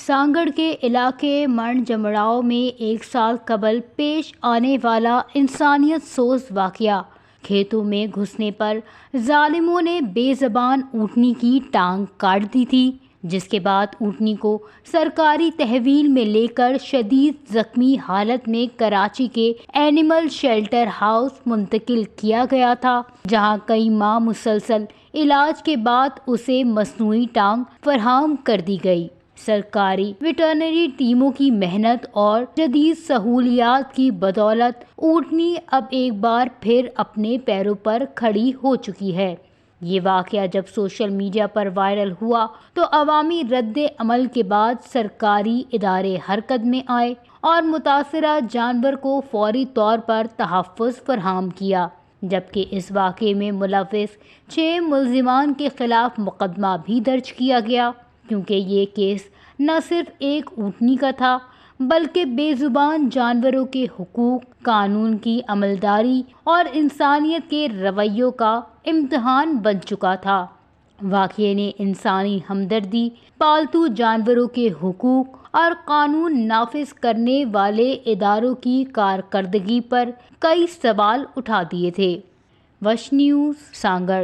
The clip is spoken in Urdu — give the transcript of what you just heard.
سانگڑ کے علاقے منڈ جمڑاؤ میں 1 سال قبل پیش آنے والا انسانیت سوز واقعہ، کھیتوں میں گھسنے پر ظالموں نے بے زبان اونٹنی کی ٹانگ کاٹ دی تھی، جس کے بعد اونٹنی کو سرکاری تحویل میں لے کر شدید زخمی حالت میں کراچی کے اینیمل شیلٹر ہاؤس منتقل کیا گیا تھا، جہاں کئی ماہ مسلسل علاج کے بعد اسے مصنوعی ٹانگ فراہم کر دی گئی۔ سرکاری ویٹرنری ٹیموں کی محنت اور جدید سہولیات کی بدولت اونٹنی اب ایک بار پھر اپنے پیروں پر کھڑی ہو چکی ہے۔ یہ واقعہ جب سوشل میڈیا پر وائرل ہوا تو عوامی رد عمل کے بعد سرکاری ادارے حرکت میں آئے اور متاثرہ جانور کو فوری طور پر تحفظ فراہم کیا، جبکہ اس واقعے میں ملوث 6 ملزمان کے خلاف مقدمہ بھی درج کیا گیا، کیونکہ یہ کیس نہ صرف ایک اونٹنی کا تھا بلکہ بے زبان جانوروں کے حقوق، قانون کی عملداری اور انسانیت کے رویوں کا امتحان بن چکا تھا۔ واقعے نے انسانی ہمدردی، پالتو جانوروں کے حقوق اور قانون نافذ کرنے والے اداروں کی کارکردگی پر کئی سوال اٹھا دیے تھے۔ وش نیوز، سانگڑ۔